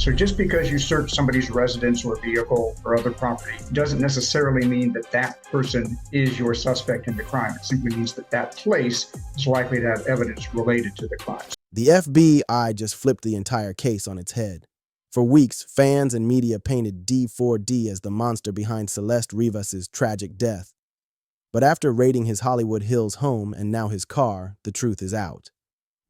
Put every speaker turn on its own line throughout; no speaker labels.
So just because you search somebody's residence or vehicle or other property doesn't necessarily mean that that person is your suspect in the crime. It simply means that that place is likely to have evidence related to the crime.
The FBI just flipped the entire case on its head. For weeks, fans and media painted D4D as the monster behind Celeste Rivas's tragic death. But after raiding his Hollywood Hills home and now his car, the truth is out.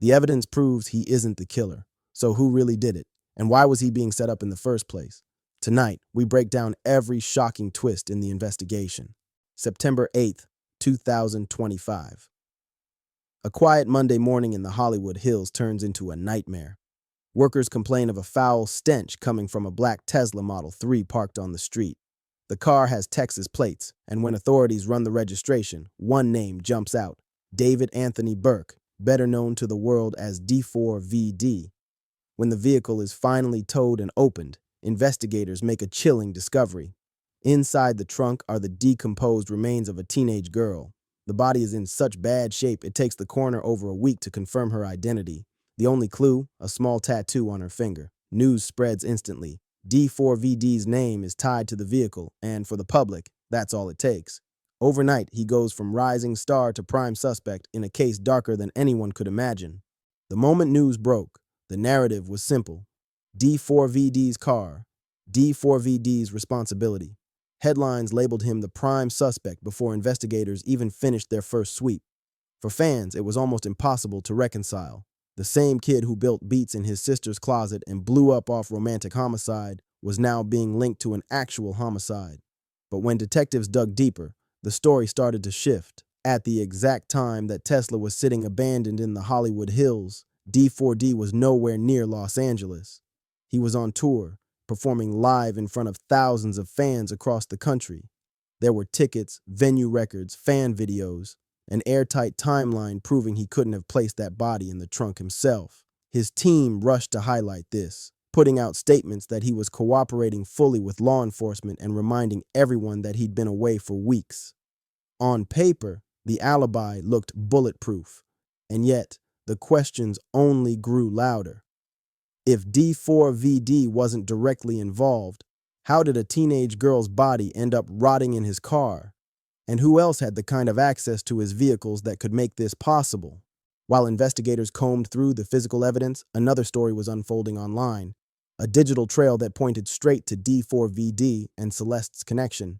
The evidence proves he isn't the killer. So who really did it? And why was he being set up in the first place? Tonight, we break down every shocking twist in the investigation. September 8th, 2025. A quiet Monday morning in the Hollywood Hills turns into a nightmare. Workers complain of a foul stench coming from a black Tesla Model 3 parked on the street. The car has Texas plates, and when authorities run the registration, one name jumps out: David Anthony Burke, better known to the world as D4vd. When the vehicle is finally towed and opened, investigators make a chilling discovery. Inside the trunk are the decomposed remains of a teenage girl. The body is in such bad shape it takes the coroner over a week to confirm her identity. The only clue, a small tattoo on her finger. News spreads instantly. D4vd's name is tied to the vehicle, and for the public, that's all it takes. Overnight, he goes from rising star to prime suspect in a case darker than anyone could imagine. The moment news broke, the narrative was simple. D4vd's car, D4vd's responsibility. Headlines labeled him the prime suspect before investigators even finished their first sweep. For fans, it was almost impossible to reconcile. The same kid who built beats in his sister's closet and blew up off romantic homicide was now being linked to an actual homicide. But when detectives dug deeper, the story started to shift. At the exact time that Tesla was sitting abandoned in the Hollywood Hills, D4D was nowhere near Los Angeles. He was on tour, performing live in front of thousands of fans across the country. There were tickets, venue records, fan videos, an airtight timeline proving he couldn't have placed that body in the trunk himself. His team rushed to highlight this, putting out statements that he was cooperating fully with law enforcement and reminding everyone that he'd been away for weeks. On paper, the alibi looked bulletproof, and yet the questions only grew louder. If D4vd wasn't directly involved, how did a teenage girl's body end up rotting in his car? And who else had the kind of access to his vehicles that could make this possible? While investigators combed through the physical evidence, another story was unfolding online, a digital trail that pointed straight to D4vd and Celeste's connection.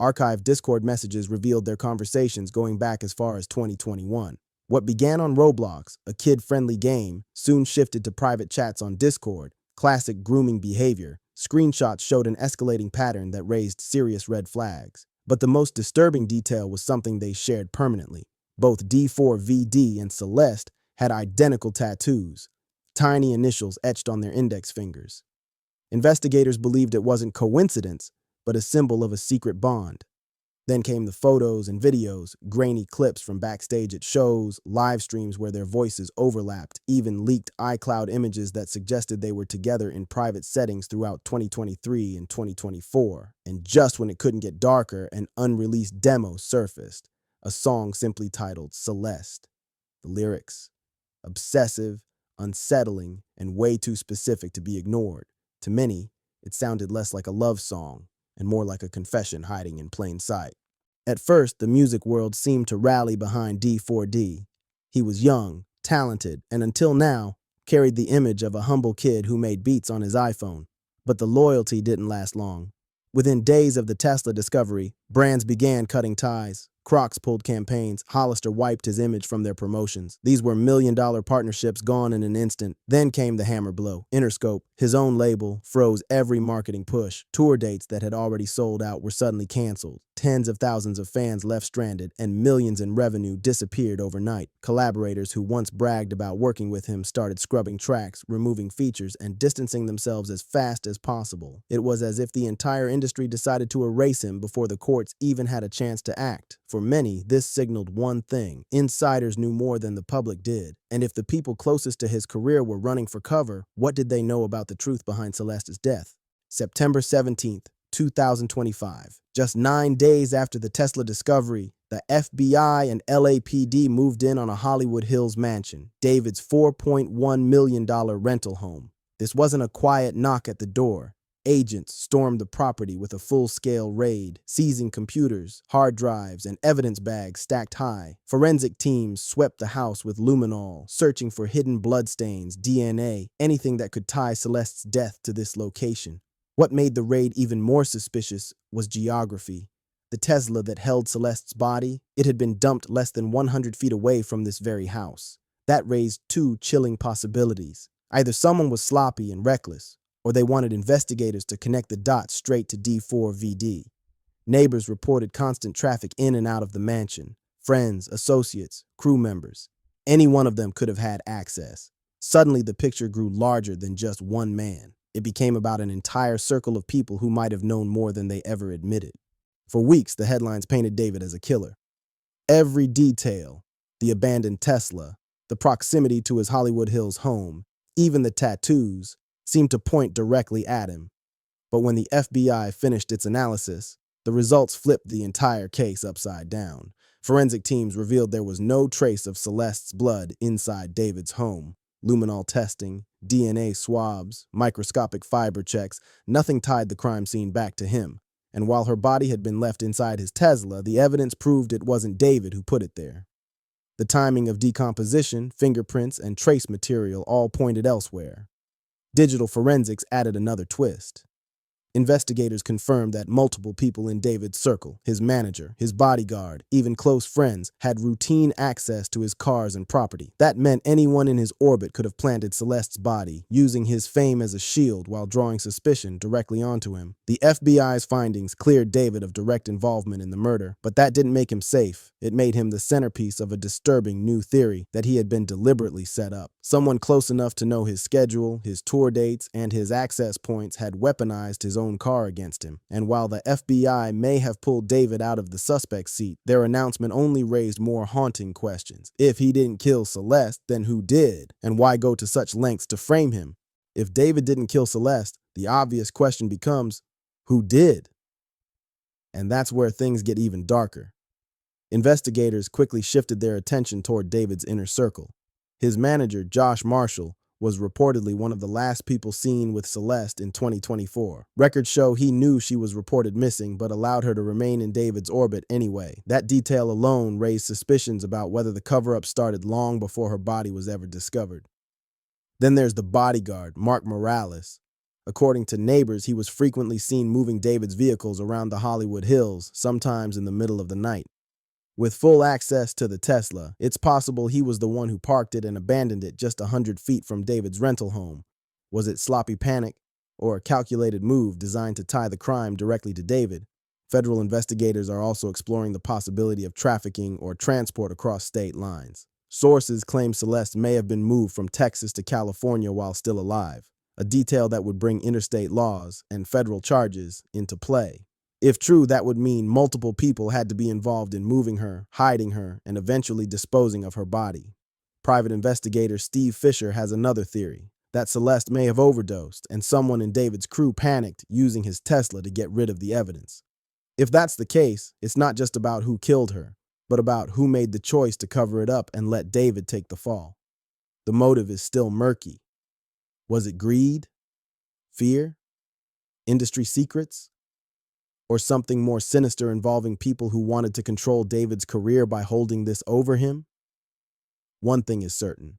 Archived Discord messages revealed their conversations going back as far as 2021. What began on Roblox, a kid-friendly game, soon shifted to private chats on Discord, classic grooming behavior. Screenshots showed an escalating pattern that raised serious red flags. But the most disturbing detail was something they shared permanently. Both D4vd and Celeste had identical tattoos, tiny initials etched on their index fingers. Investigators believed it wasn't coincidence, but a symbol of a secret bond. Then came the photos and videos, grainy clips from backstage at shows, live streams where their voices overlapped, even leaked iCloud images that suggested they were together in private settings throughout 2023 and 2024. And just when it couldn't get darker, an unreleased demo surfaced, a song simply titled Celeste. The lyrics: obsessive, unsettling, and way too specific to be ignored. To many, it sounded less like a love song and more like a confession hiding in plain sight. At first, the music world seemed to rally behind D4D. He was young, talented, and until now, carried the image of a humble kid who made beats on his iPhone. But the loyalty didn't last long. Within days of the Tesla discovery, brands began cutting ties. Crocs pulled campaigns. Hollister wiped his image from their promotions. These were million-dollar partnerships gone in an instant. Then came the hammer blow. Interscope, his own label, froze every marketing push. Tour dates that had already sold out were suddenly canceled. Tens of thousands of fans left stranded, and millions in revenue disappeared overnight. Collaborators who once bragged about working with him started scrubbing tracks, removing features, and distancing themselves as fast as possible. It was as if the entire industry decided to erase him before the courts even had a chance to act. For many, this signaled one thing: insiders knew more than the public did. And if the people closest to his career were running for cover, what did they know about the truth behind Celeste's death? September 17th, 2025. Just 9 days after the Tesla discovery, the FBI and LAPD moved in on a Hollywood Hills mansion, David's $4.1 million rental home. This wasn't a quiet knock at the door. Agents stormed the property with a full-scale raid, seizing computers, hard drives, and evidence bags stacked high. Forensic teams swept the house with luminol, searching for hidden bloodstains, DNA, anything that could tie Celeste's death to this location. What made the raid even more suspicious was geography. The Tesla that held Celeste's body, it had been dumped less than 100 feet away from this very house. That raised two chilling possibilities. Either someone was sloppy and reckless, or they wanted investigators to connect the dots straight to D4vd. Neighbors reported constant traffic in and out of the mansion. Friends, associates, crew members. Any one of them could have had access. Suddenly, the picture grew larger than just one man. It became about an entire circle of people who might have known more than they ever admitted. For weeks, the headlines painted David as a killer. Every detail, the abandoned Tesla, the proximity to his Hollywood Hills home, even the tattoos, seemed to point directly at him. But when the FBI finished its analysis, the results flipped the entire case upside down. Forensic teams revealed there was no trace of Celeste's blood inside David's home. Luminol testing, DNA swabs, microscopic fiber checks, nothing tied the crime scene back to him. And while her body had been left inside his Tesla, the evidence proved it wasn't David who put it there. The timing of decomposition, fingerprints, and trace material all pointed elsewhere. Digital forensics added another twist. Investigators confirmed that multiple people in David's circle, his manager, his bodyguard, even close friends, had routine access to his cars and property. That meant anyone in his orbit could have planted Celeste's body, using his fame as a shield while drawing suspicion directly onto him. The FBI's findings cleared David of direct involvement in the murder, but that didn't make him safe. It made him the centerpiece of a disturbing new theory that he had been deliberately set up. Someone close enough to know his schedule, his tour dates, and his access points had weaponized his own car against him. And while the FBI may have pulled David out of the suspect's seat, their announcement only raised more haunting questions. If he didn't kill Celeste, then who did? And why go to such lengths to frame him? If David didn't kill Celeste, the obvious question becomes, who did? And that's where things get even darker. Investigators quickly shifted their attention toward David's inner circle. His manager, Josh Marshall, was reportedly one of the last people seen with Celeste in 2024. Records show he knew she was reported missing, but allowed her to remain in David's orbit anyway. That detail alone raised suspicions about whether the cover-up started long before her body was ever discovered. Then there's the bodyguard, Mark Morales. According to neighbors, he was frequently seen moving David's vehicles around the Hollywood Hills, sometimes in the middle of the night. With full access to the Tesla, it's possible he was the one who parked it and abandoned it just 100 feet from David's rental home. Was it sloppy panic or a calculated move designed to tie the crime directly to David? Federal investigators are also exploring the possibility of trafficking or transport across state lines. Sources claim Celeste may have been moved from Texas to California while still alive, a detail that would bring interstate laws and federal charges into play. If true, that would mean multiple people had to be involved in moving her, hiding her, and eventually disposing of her body. Private investigator Steve Fisher has another theory, that Celeste may have overdosed and someone in David's crew panicked, using his Tesla to get rid of the evidence. If that's the case, it's not just about who killed her, but about who made the choice to cover it up and let David take the fall. The motive is still murky. Was it greed? Fear? Industry secrets? Or something more sinister involving people who wanted to control David's career by holding this over him? One thing is certain.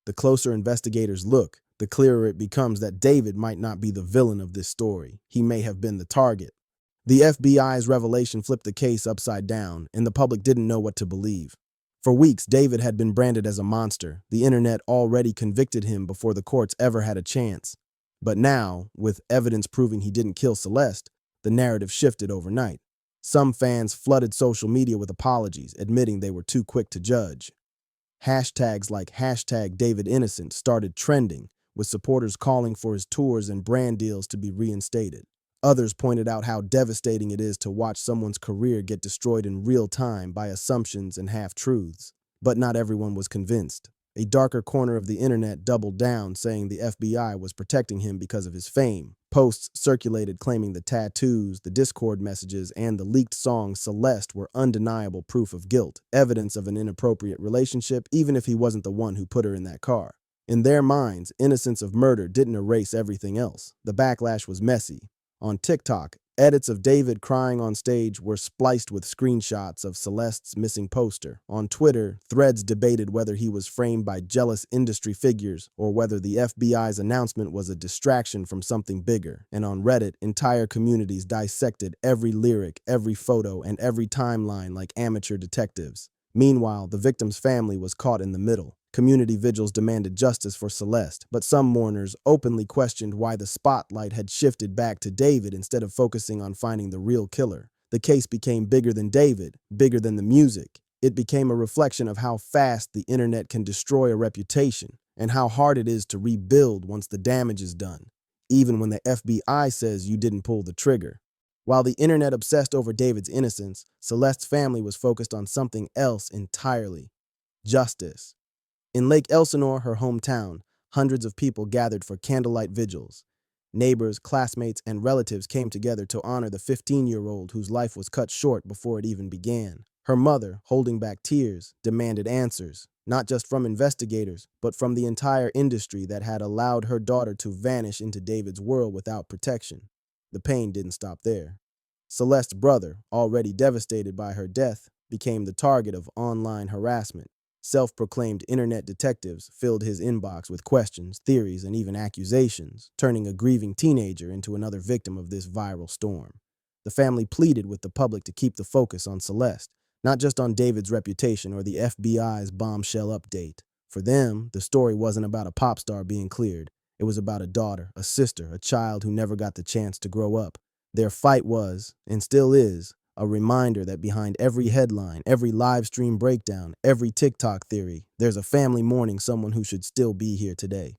The closer investigators look, the clearer it becomes that David might not be the villain of this story. He may have been the target. The FBI's revelation flipped the case upside down, and the public didn't know what to believe. For weeks, David had been branded as a monster. The internet already convicted him before the courts ever had a chance. But now, with evidence proving he didn't kill Celeste, the narrative shifted overnight. Some fans flooded social media with apologies, admitting they were too quick to judge. Hashtags like #DavidInnocent started trending, with supporters calling for his tours and brand deals to be reinstated. Others pointed out how devastating it is to watch someone's career get destroyed in real time by assumptions and half-truths. But not everyone was convinced. A darker corner of the internet doubled down, saying the FBI was protecting him because of his fame. Posts circulated claiming the tattoos, the Discord messages, and the leaked song Celeste were undeniable proof of guilt, evidence of an inappropriate relationship, even if he wasn't the one who put her in that car. In their minds, innocence of murder didn't erase everything else. The backlash was messy. On TikTok, edits of David crying on stage were spliced with screenshots of Celeste's missing poster. On Twitter, threads debated whether he was framed by jealous industry figures or whether the FBI's announcement was a distraction from something bigger. And on Reddit, entire communities dissected every lyric, every photo, and every timeline like amateur detectives. Meanwhile, the victim's family was caught in the middle. Community vigils demanded justice for Celeste, but some mourners openly questioned why the spotlight had shifted back to David instead of focusing on finding the real killer. The case became bigger than David, bigger than the music. It became a reflection of how fast the internet can destroy a reputation and how hard it is to rebuild once the damage is done, even when the FBI says you didn't pull the trigger. While the internet obsessed over David's innocence, Celeste's family was focused on something else entirely: justice. In Lake Elsinore, her hometown, hundreds of people gathered for candlelight vigils. Neighbors, classmates, and relatives came together to honor the 15-year-old whose life was cut short before it even began. Her mother, holding back tears, demanded answers, not just from investigators, but from the entire industry that had allowed her daughter to vanish into David's world without protection. The pain didn't stop there. Celeste's brother, already devastated by her death, became the target of online harassment. Self-proclaimed internet detectives filled his inbox with questions, theories, and even accusations, turning a grieving teenager into another victim of this viral storm. The family pleaded with the public to keep the focus on Celeste, not just on David's reputation or the FBI's bombshell update. For them, the story wasn't about a pop star being cleared. It was about a daughter, a sister, a child who never got the chance to grow up. Their fight was, and still is, a reminder that behind every headline, every live stream breakdown, every TikTok theory, there's a family mourning someone who should still be here today.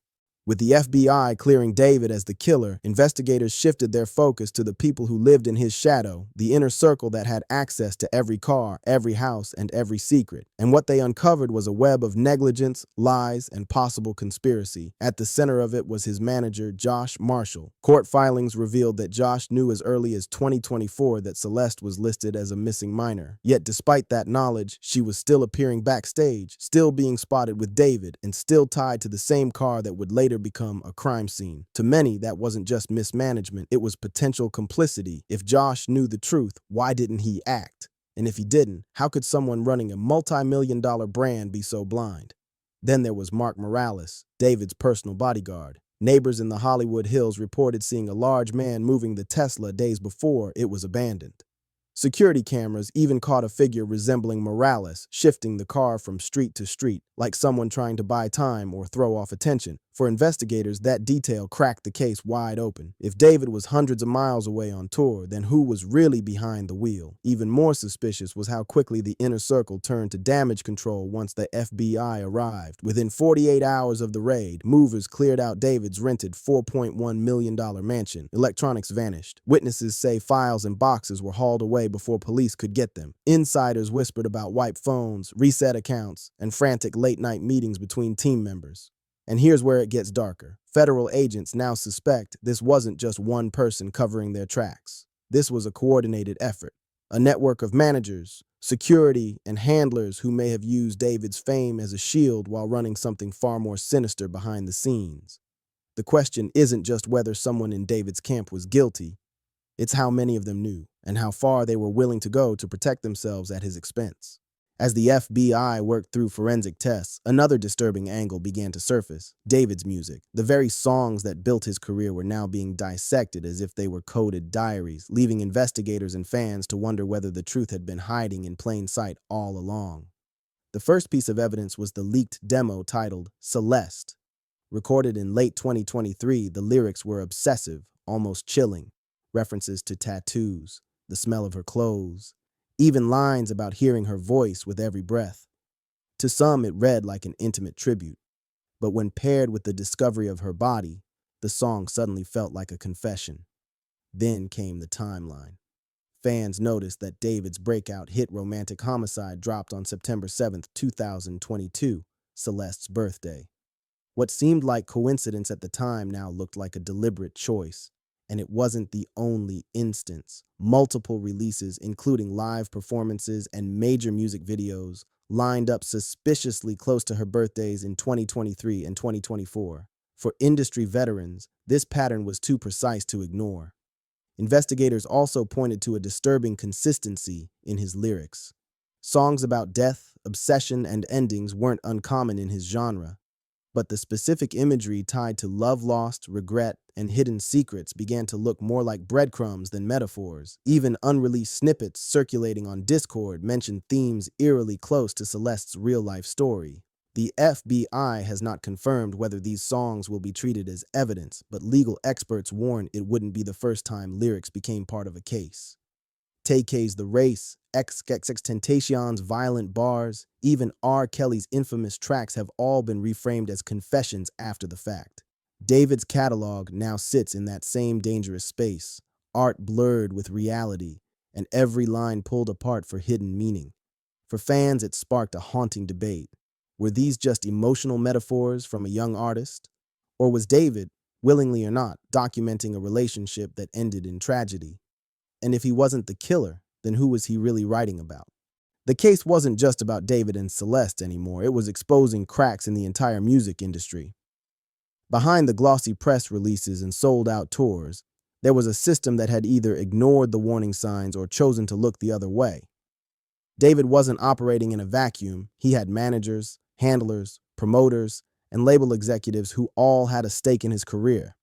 With the FBI clearing David as the killer, investigators shifted their focus to the people who lived in his shadow, the inner circle that had access to every car, every house, and every secret. And what they uncovered was a web of negligence, lies, and possible conspiracy. At the center of it was his manager, Josh Marshall. Court filings revealed that Josh knew as early as 2024 that Celeste was listed as a missing minor. Yet despite that knowledge, she was still appearing backstage, still being spotted with David, and still tied to the same car that would later become a crime scene. To many, that wasn't just mismanagement, it was potential complicity. If Josh knew the truth, why didn't he act? And if he didn't, how could someone running a multi-million-dollar brand be so blind? Then there was Mark Morales, David's personal bodyguard. Neighbors in the Hollywood Hills reported seeing a large man moving the Tesla days before it was abandoned. Security cameras even caught a figure resembling Morales, shifting the car from street to street, like someone trying to buy time or throw off attention. For investigators, that detail cracked the case wide open. If David was hundreds of miles away on tour, then who was really behind the wheel? Even more suspicious was how quickly the inner circle turned to damage control once the FBI arrived. Within 48 hours of the raid, movers cleared out David's rented $4.1 million mansion. Electronics vanished. Witnesses say files and boxes were hauled away before police could get them. Insiders whispered about wiped phones, reset accounts, and frantic late-night meetings between team members. And here's where it gets darker. Federal agents now suspect this wasn't just one person covering their tracks. This was a coordinated effort. A network of managers, security, and handlers who may have used David's fame as a shield while running something far more sinister behind the scenes. The question isn't just whether someone in David's camp was guilty, it's how many of them knew and how far they were willing to go to protect themselves at his expense. As the FBI worked through forensic tests, another disturbing angle began to surface: David's music. The very songs that built his career were now being dissected as if they were coded diaries, leaving investigators and fans to wonder whether the truth had been hiding in plain sight all along. The first piece of evidence was the leaked demo titled Celeste. Recorded in late 2023, the lyrics were obsessive, almost chilling. References to tattoos, the smell of her clothes, even lines about hearing her voice with every breath. To some, it read like an intimate tribute, but when paired with the discovery of her body, the song suddenly felt like a confession. Then came the timeline. Fans noticed that David's breakout hit Romantic Homicide dropped on September 7th, 2022, Celeste's birthday. What seemed like coincidence at the time now looked like a deliberate choice. And it wasn't the only instance. Multiple releases, including live performances and major music videos, lined up suspiciously close to her birthdays in 2023 and 2024. For industry veterans, this pattern was too precise to ignore. Investigators also pointed to a disturbing consistency in his lyrics. Songs about death, obsession, and endings weren't uncommon in his genre, but the specific imagery tied to love lost, regret, and hidden secrets began to look more like breadcrumbs than metaphors. Even unreleased snippets circulating on Discord mentioned themes eerily close to Celeste's real-life story. The FBI has not confirmed whether these songs will be treated as evidence, but legal experts warn it wouldn't be the first time lyrics became part of a case. Tay-K's The Race, XXXTentacion's violent bars, even R. Kelly's infamous tracks have all been reframed as confessions after the fact. David's catalog now sits in that same dangerous space, art blurred with reality, and every line pulled apart for hidden meaning. For fans, it sparked a haunting debate. Were these just emotional metaphors from a young artist? Or was David, willingly or not, documenting a relationship that ended in tragedy? And if he wasn't the killer, then who was he really writing about? The case wasn't just about David and Celeste anymore. It was exposing cracks in the entire music industry. Behind the glossy press releases and sold-out tours, there was a system that had either ignored the warning signs or chosen to look the other way. David wasn't operating in a vacuum. He had managers, handlers, promoters, and label executives who all had a stake in his career.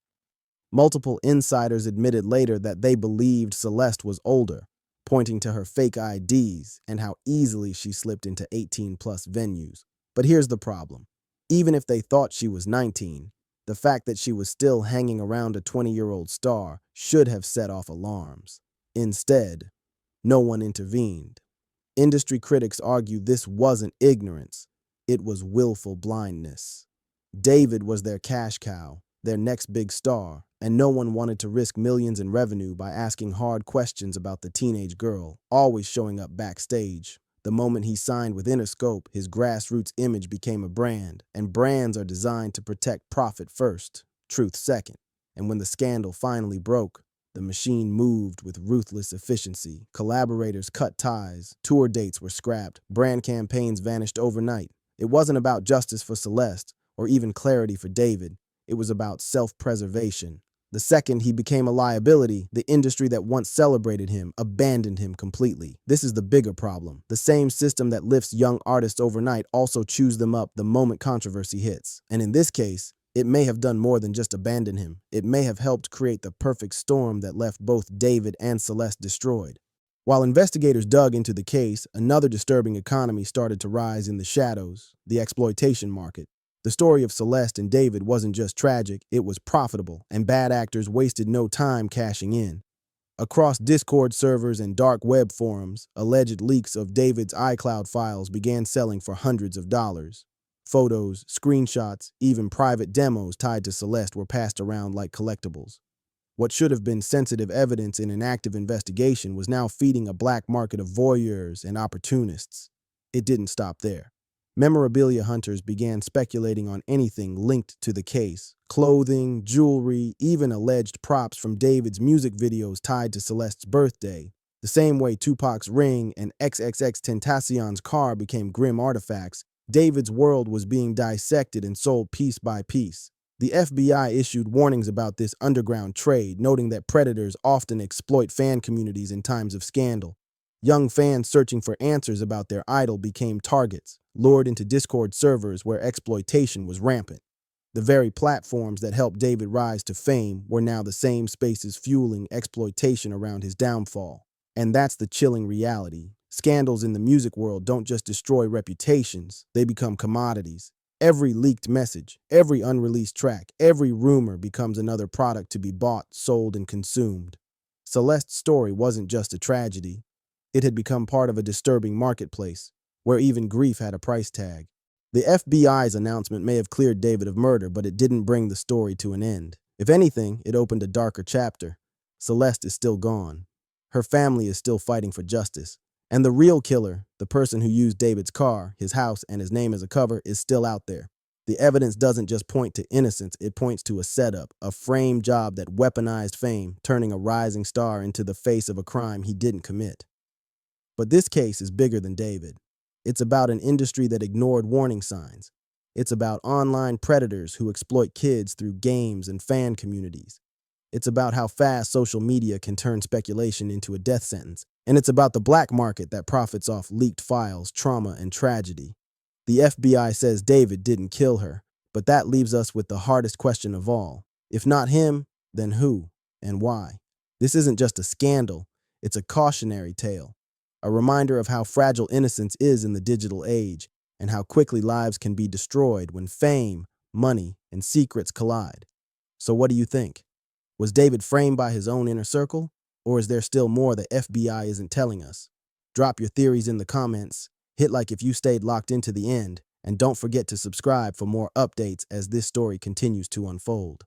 Multiple insiders admitted later that they believed Celeste was older, pointing to her fake IDs and how easily she slipped into 18-plus venues. But here's the problem. Even if they thought she was 19, the fact that she was still hanging around a 20-year-old star should have set off alarms. Instead, no one intervened. Industry critics argue this wasn't ignorance, it was willful blindness. David was their cash cow, their next big star, and no one wanted to risk millions in revenue by asking hard questions about the teenage girl, always showing up backstage. The moment he signed with Interscope, his grassroots image became a brand, and brands are designed to protect profit first, truth second. And when the scandal finally broke, the machine moved with ruthless efficiency. Collaborators cut ties, tour dates were scrapped, brand campaigns vanished overnight. It wasn't about justice for Celeste, or even clarity for David. It was about self-preservation. The second he became a liability, the industry that once celebrated him abandoned him completely. This is the bigger problem. The same system that lifts young artists overnight also chews them up the moment controversy hits. And in this case, it may have done more than just abandon him. It may have helped create the perfect storm that left both David and Celeste destroyed. While investigators dug into the case, another disturbing economy started to rise in the shadows, the exploitation market. The story of Celeste and David wasn't just tragic, it was profitable, and bad actors wasted no time cashing in. Across Discord servers and dark web forums, alleged leaks of David's iCloud files began selling for hundreds of dollars. Photos, screenshots, even private demos tied to Celeste were passed around like collectibles. What should have been sensitive evidence in an active investigation was now feeding a black market of voyeurs and opportunists. It didn't stop there. Memorabilia hunters began speculating on anything linked to the case. Clothing, jewelry, even alleged props from David's music videos tied to Celeste's birthday. The same way Tupac's ring and XXXTentacion's car became grim artifacts, David's world was being dissected and sold piece by piece. The FBI issued warnings about this underground trade, noting that predators often exploit fan communities in times of scandal. Young fans searching for answers about their idol became targets, lured into Discord servers where exploitation was rampant. The very platforms that helped David rise to fame were now the same spaces fueling exploitation around his downfall. And that's the chilling reality. Scandals in the music world don't just destroy reputations, they become commodities. Every leaked message, every unreleased track, every rumor becomes another product to be bought, sold, and consumed. Celeste's story wasn't just a tragedy. It had become part of a disturbing marketplace, where even grief had a price tag. The FBI's announcement may have cleared David of murder, but it didn't bring the story to an end. If anything, it opened a darker chapter. Celeste is still gone. Her family is still fighting for justice. And the real killer, the person who used David's car, his house, and his name as a cover, is still out there. The evidence doesn't just point to innocence, it points to a setup, a frame job that weaponized fame, turning a rising star into the face of a crime he didn't commit. But this case is bigger than David. It's about an industry that ignored warning signs. It's about online predators who exploit kids through games and fan communities. It's about how fast social media can turn speculation into a death sentence. And it's about the black market that profits off leaked files, trauma, and tragedy. The FBI says David didn't kill her, but that leaves us with the hardest question of all. If not him, then who and why? This isn't just a scandal, it's a cautionary tale, a reminder of how fragile innocence is in the digital age and how quickly lives can be destroyed when fame, money, and secrets collide. So what do you think? Was David framed by his own inner circle, or is there still more the FBI isn't telling us? Drop your theories in the comments, hit like if you stayed locked into the end, and don't forget to subscribe for more updates as this story continues to unfold.